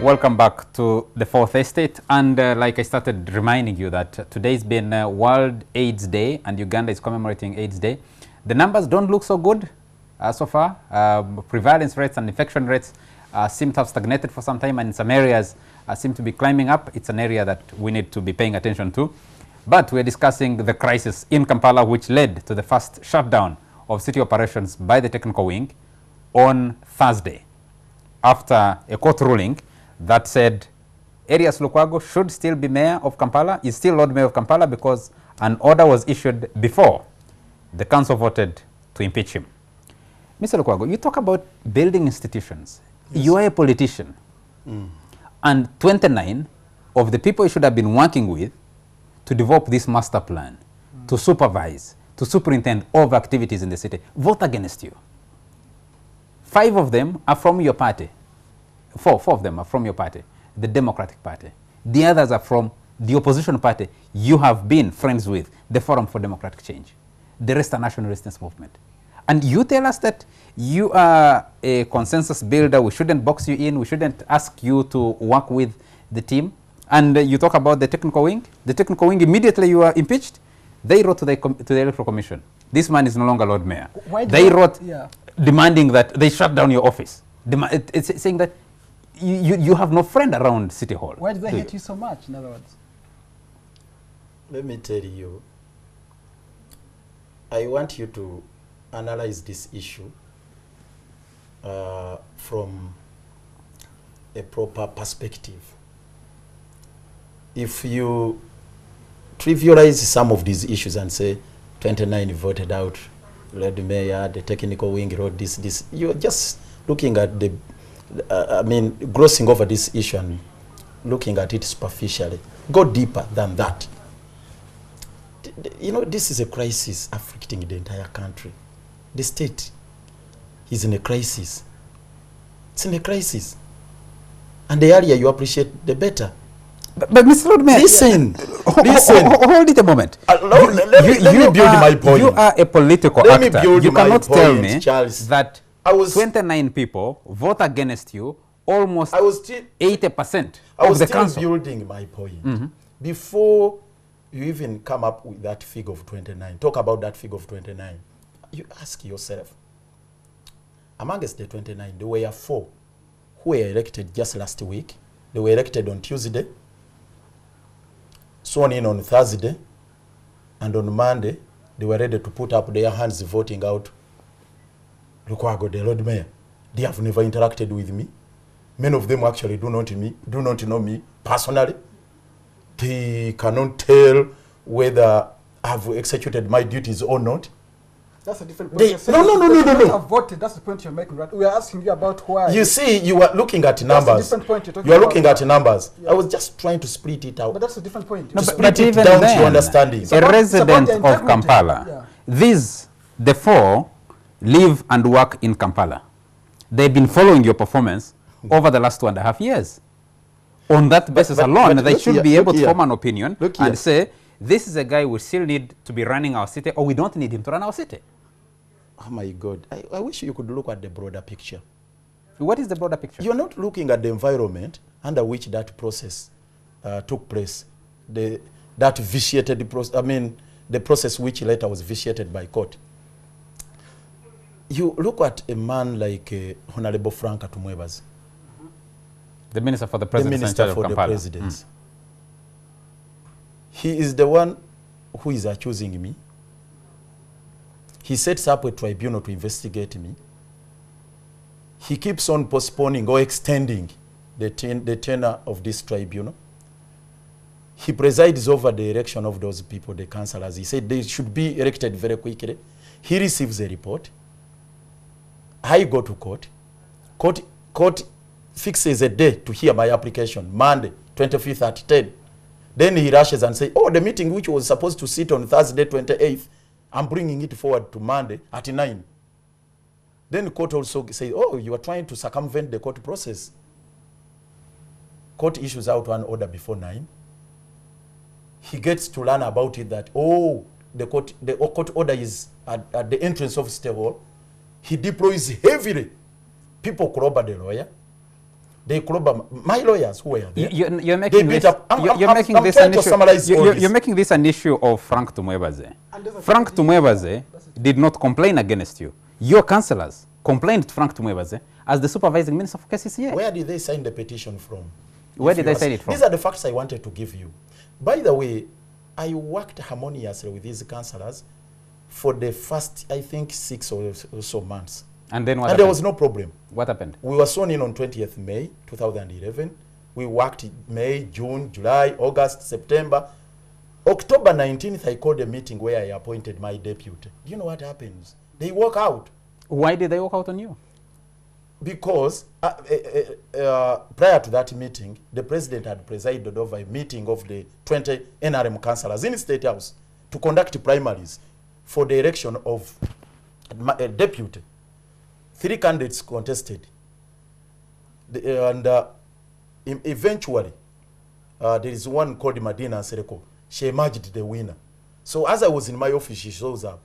Welcome back to the Fourth Estate, and like I started reminding you that today's been World AIDS Day and Uganda is commemorating AIDS Day. The numbers don't look so good so far. Prevalence rates and infection rates seem to have stagnated for some time, and in some areas seem to be climbing up. It's an area that we need to be paying attention to. But we're discussing the crisis in Kampala, which led to the first shutdown of city operations by the technical wing on Thursday, after a court ruling that said Erias Lukwago should still be mayor of Kampala, is still Lord Mayor of Kampala, because an order was issued before the council voted to impeach him. Mr. Lukwago, you talk about building institutions. Yes. You are a politician. And 29 of the people you should have been working with to develop this master plan, to supervise, to superintend all the activities in the city, vote against you. 5 of them are from your party. 4 of them are from your party, the Democratic Party. The others are from the opposition party you have been friends with, the Forum for Democratic Change, the rest are National Resistance Movement. And you tell us that you are a consensus builder, we shouldn't box you in, we shouldn't ask you to work with the team. And you talk about the technical wing. The technical wing, immediately you are impeached, they wrote to the Electoral Commission, this man is no longer Lord Mayor. They wrote demanding that they shut down your office. It's saying that you have no friend around City Hall. Why do they hate you so much, in other words? Let me tell you, I want you to analyze this issue from a proper perspective. If you trivialize some of these issues and say 29 voted out, Lord Mayor, the technical wing wrote this, you're just looking at the glossing over this issue and looking at it superficially. Go deeper than that. You know, this is a crisis affecting the entire country. The state is in a crisis. It's in a crisis. And the earlier you appreciate, the better. But Mr. Lord Mayor, listen. Hold it a moment. Let me build my point. You are a political actor. You cannot tell me, Charles, that 29 people vote against you, almost 80% of the council. I was still building my point. Before you even come up with that figure of 29, talk about that figure of 29, you ask yourself, amongst the 29, there were 4 who were elected just last week. They were elected on Tuesday, sworn in on Thursday, and on Monday, they were ready to put up their hands voting out Lukwago, the Lord Mayor. They have never interacted with me. Many of them actually do not know me personally. They cannot tell whether I've executed my duties or not. That's a different point. No. Have voted. That's the point you're making, right? We are asking you about why. You see, you are looking at numbers. That's a different point you're talking about. You are looking at numbers. Yeah. I was just trying to split it out. But that's a different point. To split it down to your understanding. A resident of Kampala. These, the 4, live and work in Kampala. They've been following your performance over the last 2.5 years. On that basis alone, they should be able to form an opinion and say, this is a guy we still need to be running our city, or we don't need him to run our city. Oh my God, I wish you could look at the broader picture. What is the broader picture? You're not looking at the environment under which that process took place. That vitiated the process, the process which later was vitiated by court. You look at a man like Honorable Frank Atumwebazi, the Minister for the Presidency. The Minister for the Presidency. He is the one who is accusing me. He sets up a tribunal to investigate me. He keeps on postponing or extending the tenure of this tribunal. He presides over the election of those people, the councillors. He said they should be elected very quickly. He receives a report. I go to court. Court fixes a day to hear my application, Monday, 25th at 10. Then he rushes and says, oh, the meeting which was supposed to sit on Thursday, 28th, I'm bringing it forward to Monday at 9. Then the court also says, oh, you are trying to circumvent the court process. Court issues out one order before 9. He gets to learn about it that, oh, the court order is at the entrance of State Hall. He deploys heavily. People corroborate the lawyer. They my lawyers who were there. You're making this. You're making this an issue of Frank Tumwebaze. Frank Tumwebaze did not complain against you. Your councillors complained to Frank Tumwebaze as the supervising minister for KCCA. Where did they sign the petition from? Where did they sign it from? These are the facts I wanted to give you. By the way, I worked harmoniously with these councillors for the first, I think, 6 or so months. And then what And happened? there was no problem. What happened? We were sworn in on 20th May 2011. We worked May, June, July, August, September. October 19th, I called a meeting where I appointed my deputy. Do you know what happens? They walk out. Why did they walk out on you? Because prior to that meeting, the president had presided over a meeting of the 20 NRM councillors in the State House to conduct primaries for the election of a deputy. 3 candidates contested. Eventually, there is one called Madina Sereko. She emerged the winner. So as I was in my office, she shows up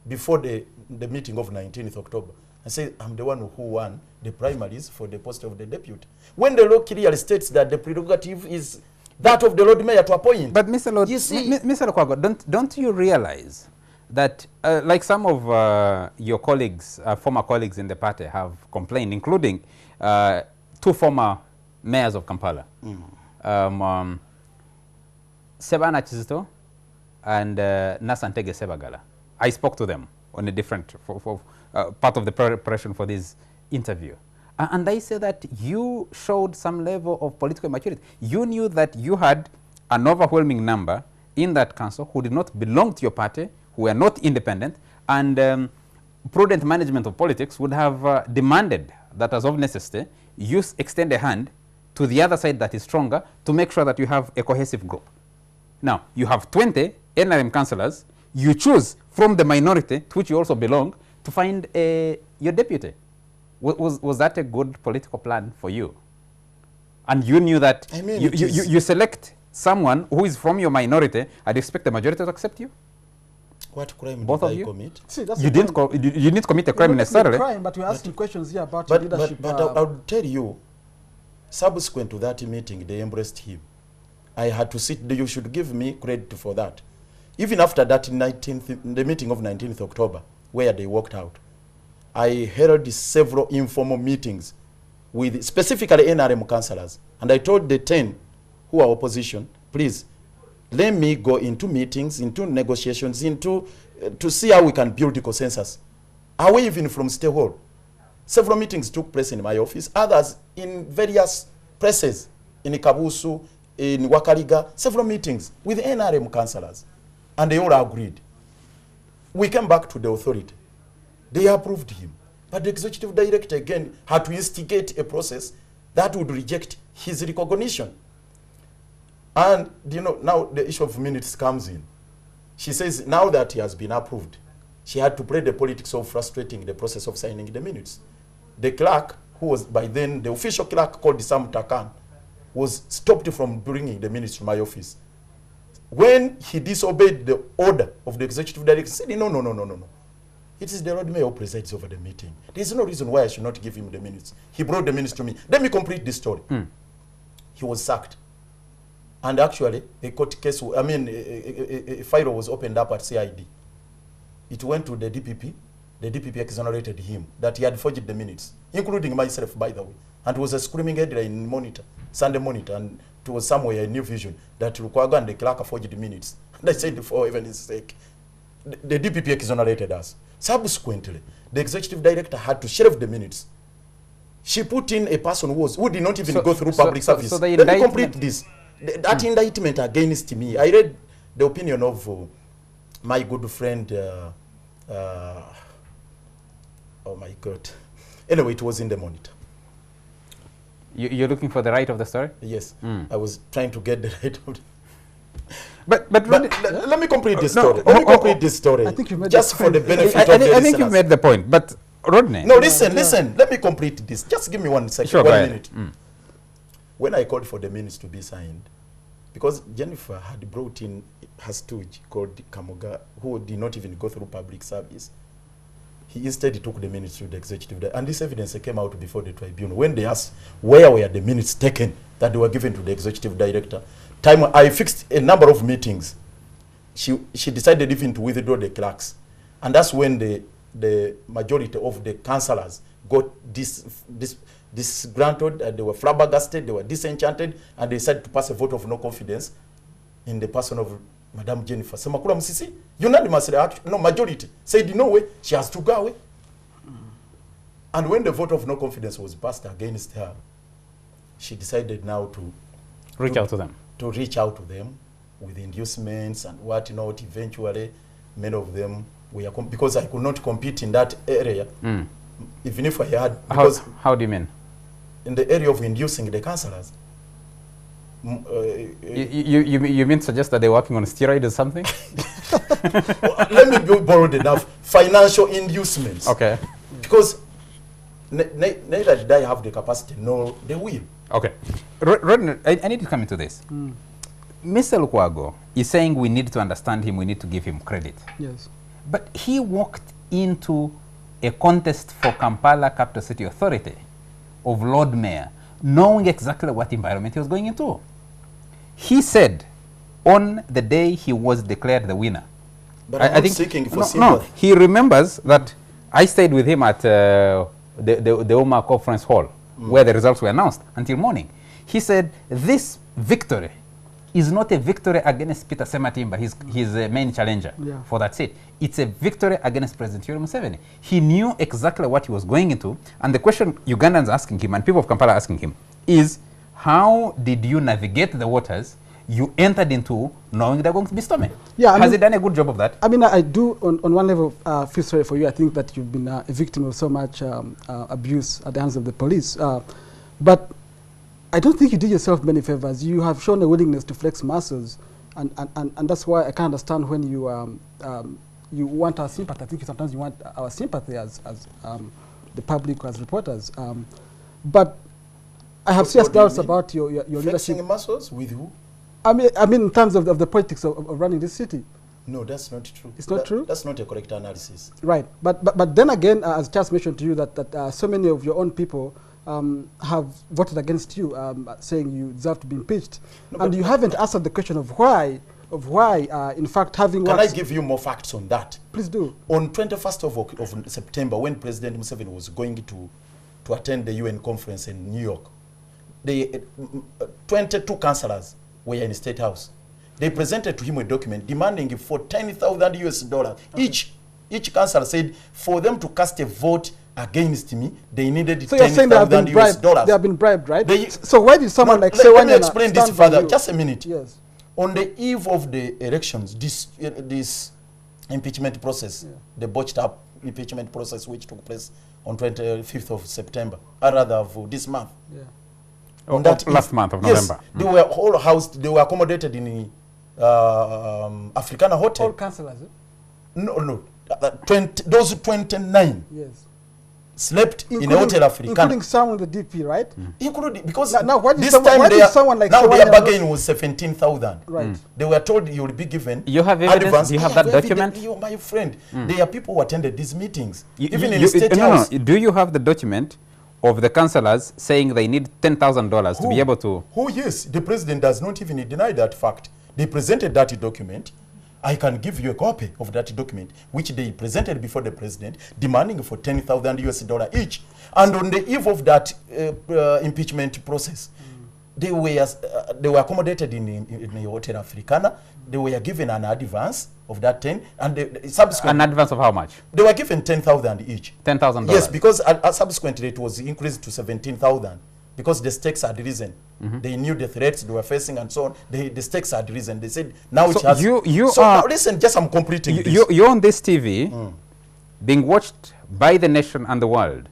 before the meeting of 19th October. I say, I'm the one who won the primaries for the post of the deputy. When the law clearly states that the prerogative is that of the Lord Mayor to appoint. But Mr. Lord, you see, Mr. Lukwago, don't you realize that like some of your colleagues, former colleagues in the party have complained, including 2 former mayors of Kampala, Sebana Chizito and Nasantege Sebagala. I spoke to them on a different part of the preparation for this interview. And they say that you showed some level of political maturity. You knew that you had an overwhelming number in that council who did not belong to your party, who were not independent, and prudent management of politics would have demanded that as of necessity, you extend a hand to the other side that is stronger to make sure that you have a cohesive group. Now, you have 20 NRM councillors. You choose from the minority, to which you also belong, to find your deputy. Was that a good political plan for you? And you knew that you select someone who is from your minority and expect the majority to accept you? What crime Both did of I you? commit? See, that's You didn't commit a crime necessarily. Crime, but we're asking questions here about leadership. But I'll tell you, subsequent to that meeting, they embraced him. I had to sit there. You should give me credit for that. Even after that the meeting of 19th October, where they walked out, I held several informal meetings with specifically NRM councillors. And I told the 10 who are opposition, please, let me go into meetings, into negotiations, to see how we can build a consensus. Away even from State Hall. Several meetings took place in my office, others in various places, in Kabusu, in Wakariga, several meetings with NRM councillors. And they all agreed. We came back to the authority. They approved him. But the executive director again had to instigate a process that would reject his recognition. And you know, now the issue of minutes comes in. She says now that he has been approved, she had to play the politics of frustrating the process of signing the minutes. The clerk, who was by then the official clerk called Sam Takan, was stopped from bringing the minutes to my office. When he disobeyed the order of the executive director, he said, no. It is the Lord Mayor who presides over the meeting. There is no reason why I should not give him the minutes. He brought the minutes to me. Let me complete this story. He was sacked. And actually, a court case, a file was opened up at CID. It went to the DPP. The DPP exonerated him that he had forged the minutes, including myself, by the way. And it was a screaming headline in Monitor, Sunday Monitor, and it was somewhere in New Vision that Lukwago and the clerk forged the minutes. And I said, for heaven's sake, the DPP exonerated us. Subsequently, the executive director had to shelve the minutes. She put in a person who did not even go through public service. So Let me complete this. That indictment against me, I read the opinion of my good friend, oh my God. Anyway, it was in the Monitor. You're looking for the right of the story? Yes, I was trying to get the right of the But let me complete this story. Let me complete this story. I think you made just the for the point. benefit I of the think you've made the point. But Rodney. No, listen. Let me complete this. Just give me 1 second. Sure, 1 go ahead. minute. When I called for the minutes to be signed, because Jennifer had brought in her stooge called Kamoga, who did not even go through public service, he instead took the minutes to the executive director. And this evidence came out before the tribunal. When they asked where were the minutes taken that they were given to the executive director, I fixed a number of meetings. She decided even to withdraw the clerks. And that's when the majority of the councillors got disgruntled, they were flabbergasted, they were disenchanted, and they decided to pass a vote of no confidence in the person of Madam Jennifer Semakula Musisi. Unanimously, no majority said no way, she has to go away. And when the vote of no confidence was passed against her, she decided now to reach out to them. To reach out to them with inducements and what not. Eventually, many of them were because I could not compete in that area. Even if I had, how do you mean? In the area of inducing the councillors. You mean suggest that they're working on steroids or something? Let me be borrowed enough. Financial inducements. Okay. Because neither did I have the capacity nor the will. Okay. Rodney, I need to come into this. Mr. Lukwago is saying we need to understand him, we need to give him credit. Yes. But he walked into a contest for Kampala Capital City Authority of Lord Mayor, knowing exactly what environment he was going into. He said on the day he was declared the winner. But I think seeking for sympathy. No, he remembers that I stayed with him at the Omar Conference Hall, where the results were announced until morning. He said this victory is not a victory against Peter Sematimba, his main challenger for that seat. It's a victory against President Yoweri Museveni. He knew exactly what he was going into, and the question Ugandans asking him and people of Kampala asking him is, how did you navigate the waters you entered into knowing they're going to be stormy? Yeah, Has he done a good job of that? I mean, I do, on one level, feel sorry for you. I think that you've been a victim of so much abuse at the hands of the police. But I don't think you did yourself many favors. You have shown a willingness to flex muscles, and that's why I can't understand when you want our sympathy. I think sometimes you want our sympathy as the public, as reporters. But I have serious doubts about your leadership. Flexing muscles with who? I mean, in terms of the politics of running this city. No, that's not true. It's not true? That's not a correct analysis. Right. But then again, as Charles mentioned to you, that so many of your own people have voted against you, saying you deserve to be impeached. No, and you haven't answered the question of why, in fact, having... Can I give you more facts on that? Please do. On 21st of September, when President Museveni was going to attend the UN conference in New York, the 22 councillors were in the State House. They presented to him a document demanding for $10,000 US. Each councillor said for them to cast a vote against me, they needed $10,000 US. They have been bribed, right? So why did someone like Let me explain this further. Just a minute. Yes. On the eve of the elections, this impeachment process, the botched up impeachment process which took place on 25th of September, or rather of this month. Yeah. On that last month of November. They were all housed, they were accommodated in Africana Hotel. All councillors? No. Those 29 slept in a Hotel Africana. Including some in the DP, right? Including, because now this time their bargain was 17,000. Right. They were told you will be given You have evidence? advance. Do you have that document? You, my friend, there are people who attended these meetings. Even in the State House. No. Do you have the document of the councillors saying they need $10,000 to be able to... Yes. The president does not even deny that fact. They presented that document. I can give you a copy of that document, which they presented before the president, demanding for $10,000 US each. And on the eve of that impeachment process, they were accommodated in the Hotel Africana. They were given an advance of that 10, and subsequently... An advance of how much? They were given 10,000 each. $10,000? Yes, because subsequently it was increased to 17,000 because the stakes had risen. They knew the threats they were facing and so on. The stakes had risen. They said, now it has... now listen, just I'm completing this. You're on this TV, being watched by the nation and the world,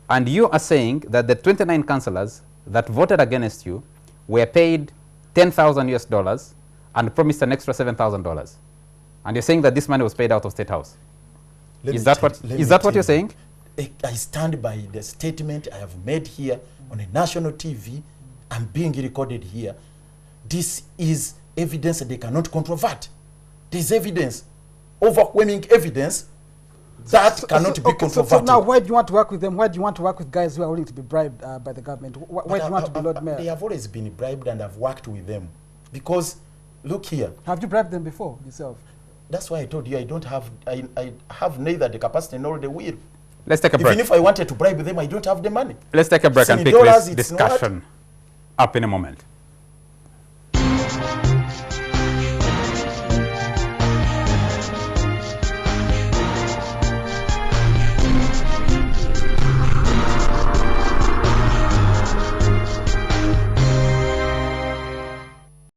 and you are saying that the 29 councillors that voted against you were paid $10,000 US and promised an extra $7,000. And you're saying that this money was paid out of State House. Is that what you're saying? I stand by the statement I have made here on a national TV. I'm being recorded here. This is evidence that they cannot controvert. There's evidence, overwhelming evidence, That cannot be controverted. So now, why do you want to work with them? Why do you want to work with guys who are willing to be bribed by the government? Why do you want to be Lord Mayor? They have always been bribed, and I've worked with them. Because, look here. Have you bribed them before yourself? That's why I told you I have neither the capacity nor the will. Let's take a break. Even if I wanted to bribe them, I don't have the money. Let's take a break and pick this discussion up in a moment.